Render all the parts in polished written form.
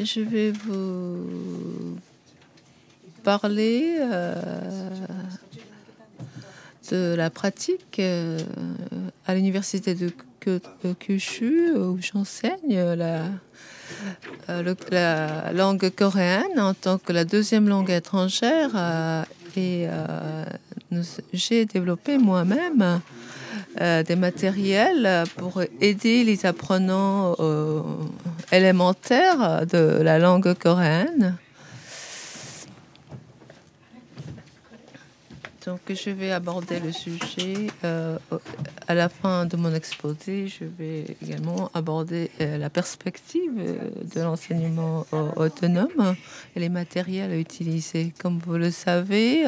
Je vais vous parler de la pratique à l'université de Kyushu où j'enseigne la langue coréenne en tant que la deuxième langue étrangère j'ai développé moi-même des matériels pour aider les apprenants élémentaires de la langue coréenne. Donc, je vais aborder le sujet à la fin de mon exposé. Je vais également aborder la perspective de l'enseignement autonome et les matériels à utiliser. Comme vous le savez,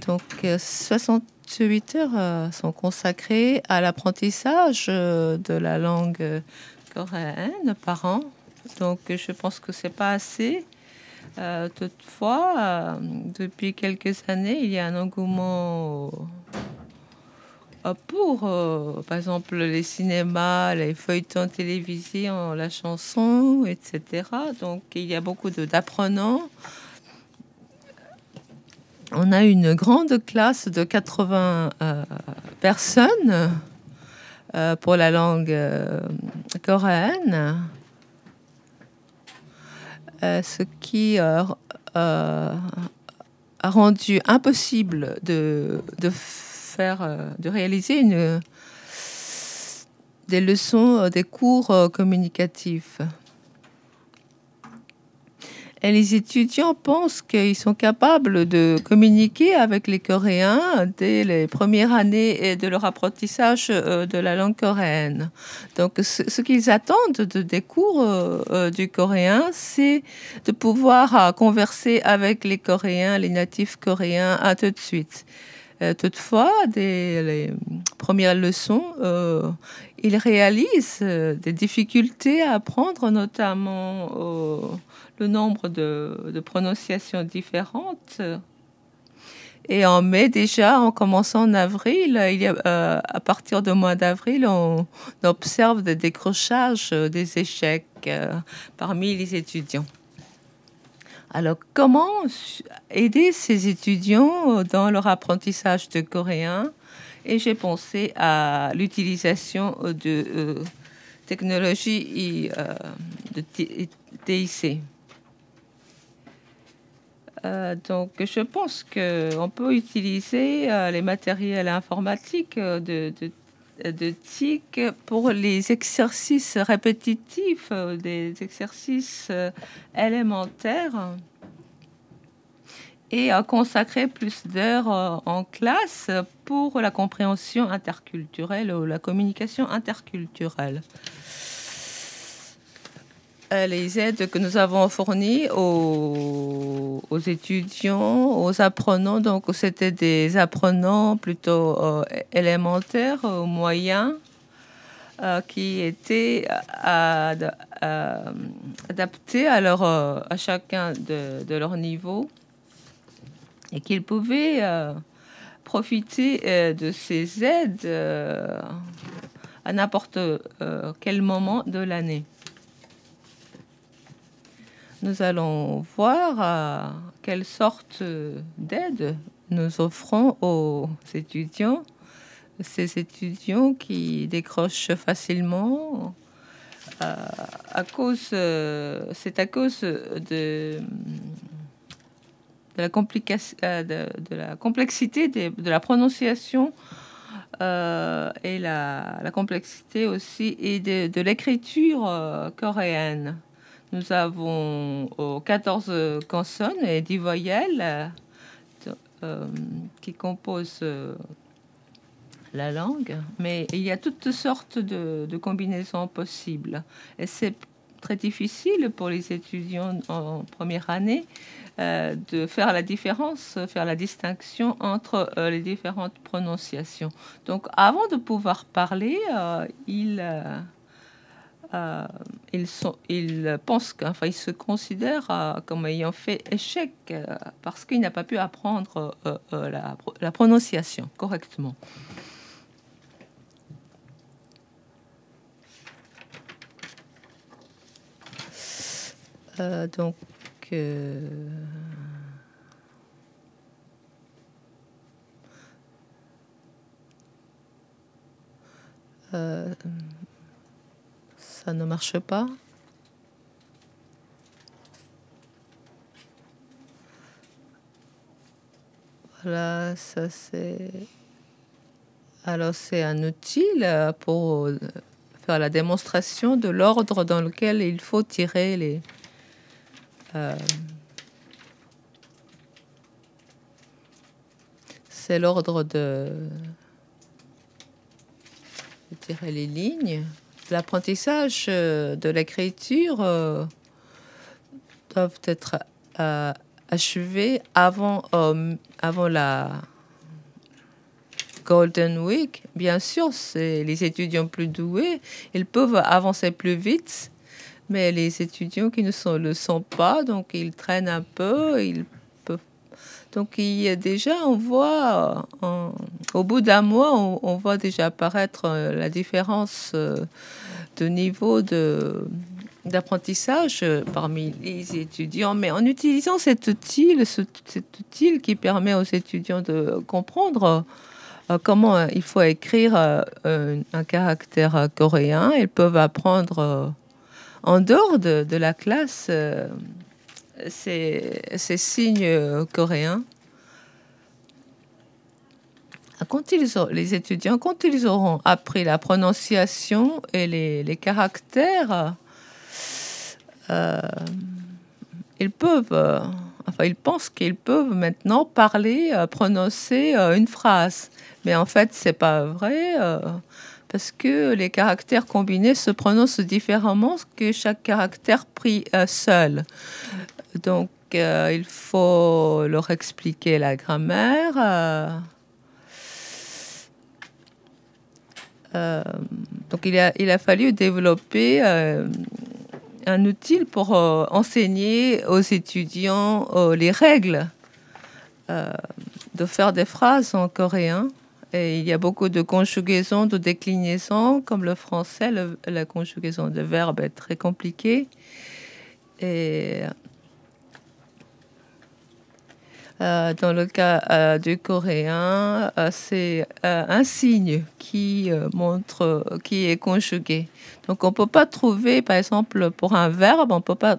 donc 68 heures sont consacrées à l'apprentissage de la langue coréenne par an. Donc, je pense que c'est pas assez. Toutefois, depuis quelques années, il y a un engouement pour, par exemple, les cinémas, les feuilletons télévisés, la chanson, etc. Donc, il y a beaucoup d'apprenants. On a une grande classe de 80 personnes pour la langue coréenne. Ce qui a rendu impossible de réaliser des leçons, des cours communicatifs. Et les étudiants pensent qu'ils sont capables de communiquer avec les Coréens dès les premières années de leur apprentissage de la langue coréenne. Donc, ce qu'ils attendent des cours du coréen, c'est de pouvoir converser avec les Coréens, les natifs coréens, tout de suite. Toutefois, les premières leçons, ils réalisent des difficultés à apprendre, notamment le nombre de prononciations différentes. Et en mai déjà, en commençant en avril, à partir du mois d'avril, on observe des décrochages, des échecs parmi les étudiants. Alors, comment aider ces étudiants dans leur apprentissage de coréen? Et j'ai pensé à l'utilisation de technologies de TIC. Donc, je pense qu'on peut utiliser les matériels informatiques de TIC pour les exercices répétitifs, des exercices élémentaires, et consacrer plus d'heures en classe pour la compréhension interculturelle ou la communication interculturelle. Les aides que nous avons fournies aux étudiants, aux apprenants, donc c'était des apprenants plutôt élémentaires, moyens, qui étaient adaptés à chacun de leur niveau et qu'ils pouvaient profiter de ces aides à n'importe quel moment de l'année. Nous allons voir quelle sorte d'aide nous offrons aux étudiants. Ces étudiants qui décrochent facilement c'est à cause de la complexité de la prononciation et la complexité aussi et de l'écriture coréenne. Nous avons 14 consonnes et 10 voyelles qui composent la langue, mais il y a toutes sortes de combinaisons possibles. Et c'est très difficile pour les étudiants en première année de faire la différence, faire la distinction entre les différentes prononciations. Donc, avant de pouvoir parler, ils pensent ils se considèrent comme ayant fait échec parce qu'il n'a pas pu apprendre la prononciation correctement. Donc, ça ne marche pas. Voilà, ça c'est... Alors c'est un outil pour faire la démonstration de l'ordre dans lequel il faut tirer les... c'est l'ordre de tirer les lignes. L'apprentissage de l'écriture doivent être achevés avant la Golden Week. Bien sûr, c'est les étudiants plus doués, ils peuvent avancer plus vite, mais les étudiants qui ne le sont pas, donc ils traînent un peu, ils peuvent. Donc il y a déjà, on voit, au bout d'un mois, on voit déjà apparaître la différence de niveau d'apprentissage parmi les étudiants, mais en utilisant cet outil qui permet aux étudiants de comprendre comment il faut écrire un caractère coréen. Ils peuvent apprendre en dehors de la classe ces signes coréens. Les étudiants, quand ils auront appris la prononciation et les caractères, ils peuvent, ils pensent qu'ils peuvent maintenant parler, prononcer une phrase. Mais en fait, c'est pas vrai, parce que les caractères combinés se prononcent différemment que chaque caractère pris seul. Donc, il faut leur expliquer la grammaire. Donc, il a fallu développer un outil pour enseigner aux étudiants les règles de faire des phrases en coréen. Et il y a beaucoup de conjugaisons, de déclinaisons, comme le français, la conjugaison de verbes est très compliquée. Et dans le cas du coréen, c'est un signe qui montre qui est conjugué. Donc on ne peut pas trouver, par exemple, pour un verbe, on ne peut pas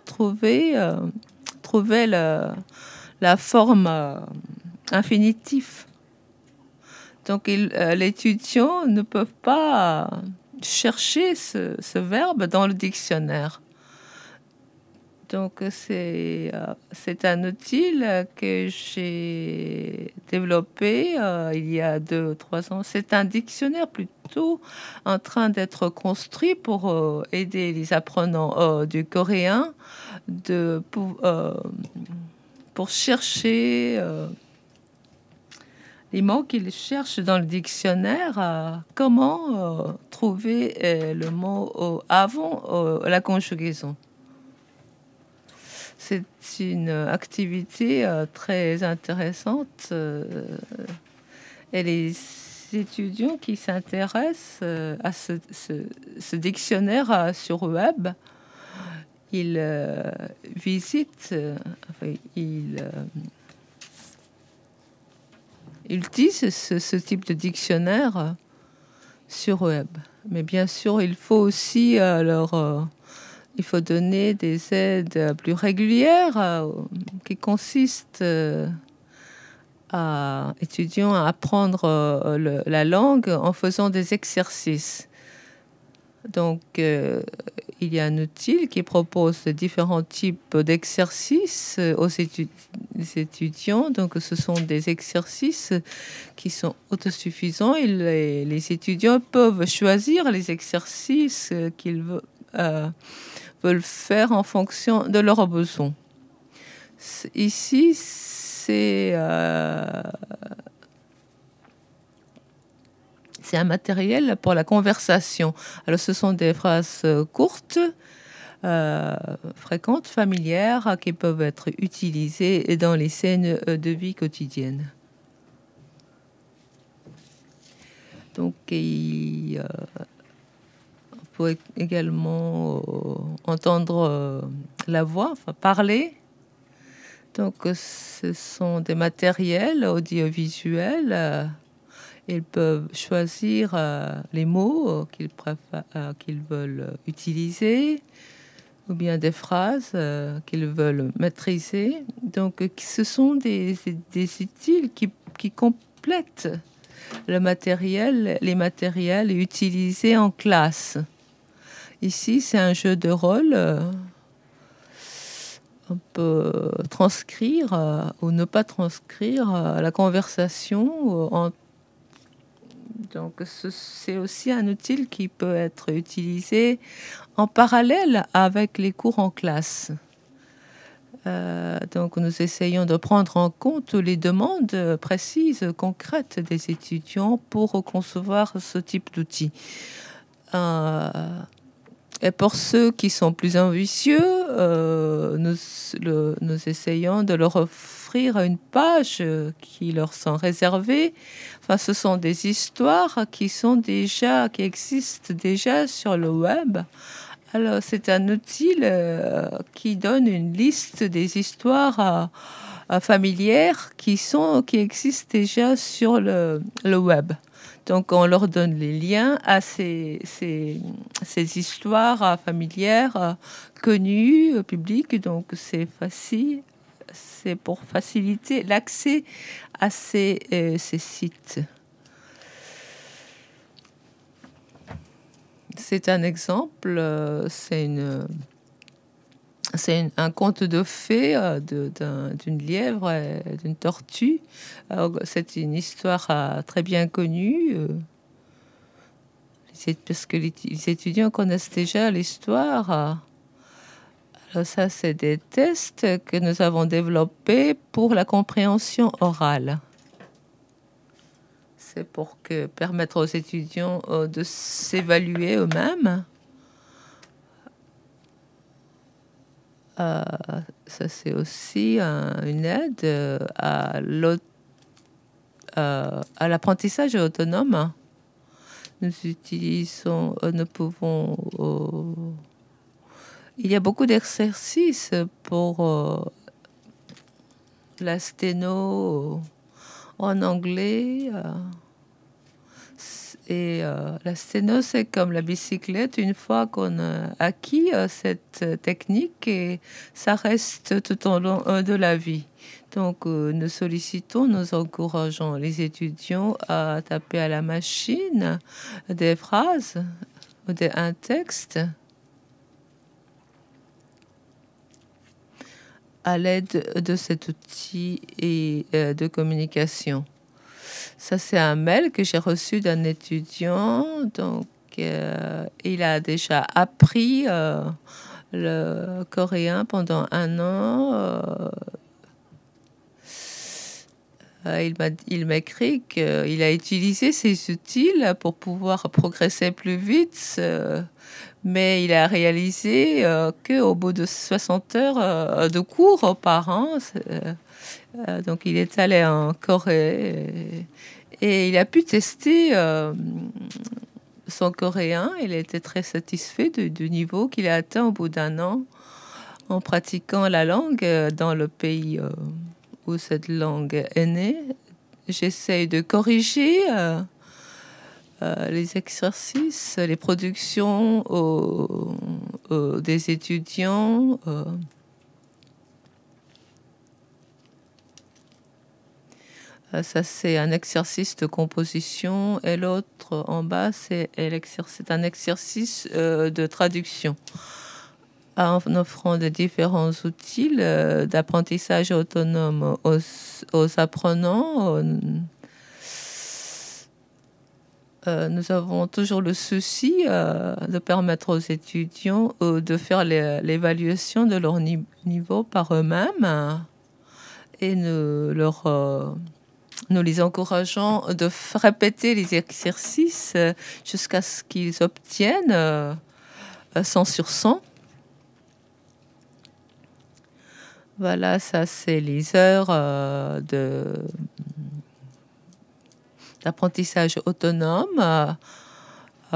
trouver la forme infinitive. Donc l'étudiant ne peut pas chercher ce verbe dans le dictionnaire. Donc c'est un outil que j'ai développé il y a 2 ou 3 ans. C'est un dictionnaire plutôt en train d'être construit pour aider les apprenants du coréen pour chercher les mots qu'ils cherchent dans le dictionnaire, comment trouver le mot avant la conjugaison. C'est une activité très intéressante et les étudiants qui s'intéressent à ce dictionnaire sur web, ils visitent, ils utilisent ce type de dictionnaire sur web. Mais bien sûr, il faut aussi il faut donner des aides plus régulières qui consistent à étudiants à apprendre la langue en faisant des exercices. Donc, il y a un outil qui propose différents types d'exercices aux étudiants. Donc, ce sont des exercices qui sont autosuffisants. Et les étudiants peuvent choisir les exercices qu'ils veulent faire en fonction de leurs besoins. Ici, c'est un matériel pour la conversation. Alors, ce sont des phrases courtes, fréquentes, familières, qui peuvent être utilisées dans les scènes de vie quotidienne. Donc, faut également entendre la voix, enfin parler. Donc, ce sont des matériels audiovisuels. Ils peuvent choisir les mots qu'ils veulent utiliser, ou bien des phrases qu'ils veulent maîtriser. Donc, ce sont des utiles qui complètent les matériels utilisés en classe. Ici, c'est un jeu de rôle. On peut transcrire ou ne pas transcrire la conversation. Donc, c'est aussi un outil qui peut être utilisé en parallèle avec les cours en classe. Donc, nous essayons de prendre en compte les demandes précises, concrètes des étudiants pour concevoir ce type d'outil. Et pour ceux qui sont plus ambitieux, nous essayons de leur offrir une page qui leur sont réservées. Enfin, ce sont des histoires qui existent déjà sur le web. Alors, c'est un outil qui donne une liste des histoires familières qui existent déjà sur le web. Donc, on leur donne les liens à ces histoires familières connues, publiques. Donc, c'est facile. C'est pour faciliter l'accès à ces sites. C'est un exemple. C'est un conte de fées d'une lièvre et d'une tortue. C'est une histoire très bien connue, parce que les étudiants connaissent déjà l'histoire. Alors ça, c'est des tests que nous avons développés pour la compréhension orale. C'est pour permettre aux étudiants de s'évaluer eux-mêmes. Ça, c'est aussi une aide à l'apprentissage autonome. Nous pouvons... il y a beaucoup d'exercices pour la sténo en anglais. Et la sténo, c'est comme la bicyclette. Une fois qu'on a acquis cette technique, et ça reste tout au long de la vie. Donc, nous encourageons les étudiants à taper à la machine des phrases, un texte, à l'aide de cet outil de communication. Ça, c'est un mail que j'ai reçu d'un étudiant. Donc, il a déjà appris le coréen pendant 1 an. Il m'écrit qu'il a utilisé ces outils pour pouvoir progresser plus vite, mais il a réalisé qu'au bout de 60 heures de cours par an, donc il est allé en Corée et il a pu tester son coréen. Il était très satisfait du niveau qu'il a atteint au bout d'1 an en pratiquant la langue dans le pays où cette langue est née. J'essaye de corriger les exercices, les productions des étudiants. Ça, c'est un exercice de composition, et l'autre en bas, c'est un exercice de traduction, en offrant des différents outils d'apprentissage autonome aux apprenants. Nous avons toujours le souci de permettre aux étudiants de faire l'évaluation de leur niveau par eux-mêmes, et nous les encourageons de répéter les exercices jusqu'à ce qu'ils obtiennent 100 sur 100. Voilà, ça, c'est les heures d'apprentissage autonome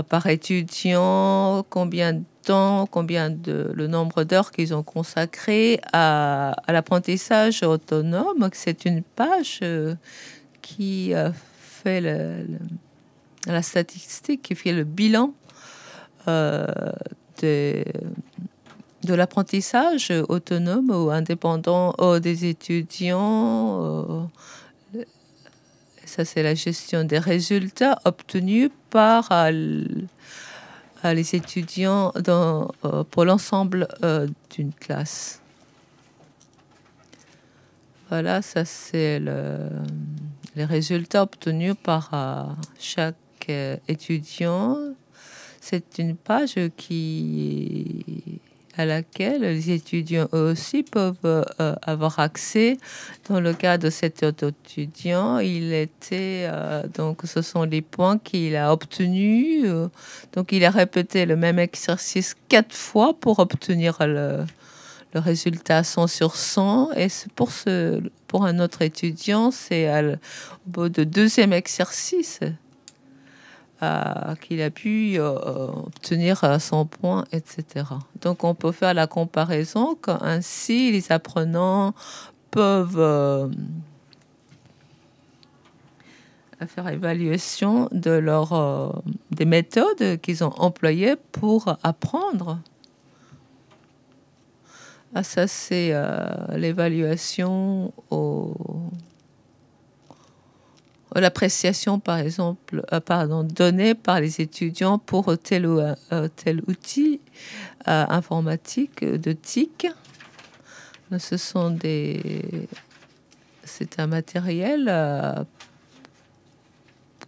par étudiant, combien de temps, le nombre d'heures qu'ils ont consacré à l'apprentissage autonome. C'est une page qui fait la statistique, qui fait le bilan euh, de, de l'apprentissage autonome ou indépendant des étudiants. Ça, c'est la gestion des résultats obtenus par les étudiants pour l'ensemble d'une classe. Voilà, ça, c'est les résultats obtenus par chaque étudiant. C'est une page à laquelle les étudiants aussi peuvent avoir accès. Dans le cas de cet autre étudiant, donc ce sont les points qu'il a obtenus. Donc il a répété le même exercice 4 fois pour obtenir le résultat 100 sur 100. Et pour un autre étudiant, c'est au bout de deuxième exercice qu'il a pu obtenir 100 points, etc. Donc on peut faire la comparaison qu'ainsi les apprenants peuvent faire évaluation des méthodes qu'ils ont employées pour apprendre. Ça, c'est l'évaluation l'appréciation, par exemple, donnée par les étudiants pour tel outil informatique de TIC. C'est un matériel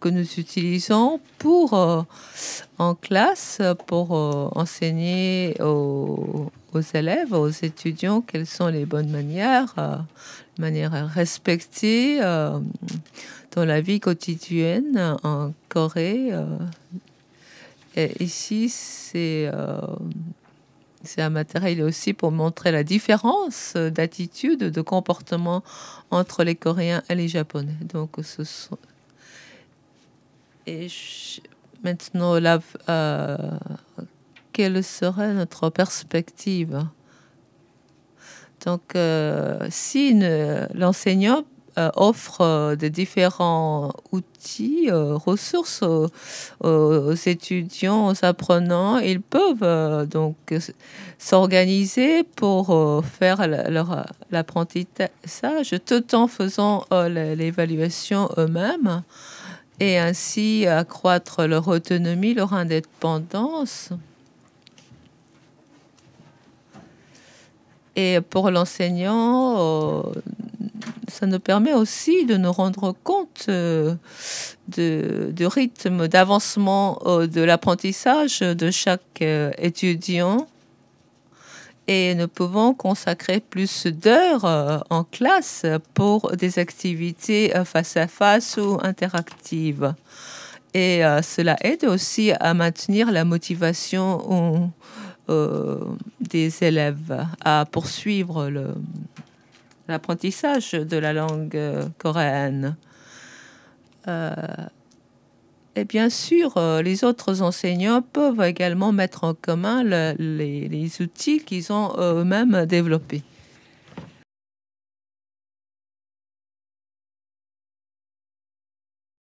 que nous utilisons en classe pour enseigner aux élèves, aux étudiants, quelles sont les bonnes manières à respecter dans la vie quotidienne en Corée. Et ici, c'est un matériel aussi pour montrer la différence d'attitude, de comportement entre les Coréens et les Japonais. Donc, maintenant, quelle serait notre perspective? Donc, si l'enseignant offre de différents outils, ressources aux étudiants, aux apprenants, ils peuvent donc s'organiser pour faire l'apprentissage tout en faisant l'évaluation eux-mêmes et ainsi accroître leur autonomie, leur indépendance. Et pour l'enseignant, ça nous permet aussi de nous rendre compte du rythme d'avancement de l'apprentissage de chaque étudiant. Et nous pouvons consacrer plus d'heures en classe pour des activités face à face ou interactives. Et cela aide aussi à maintenir la motivation des élèves à poursuivre l'apprentissage de la langue coréenne. Et bien sûr, les autres enseignants peuvent également mettre en commun les outils qu'ils ont eux-mêmes développés.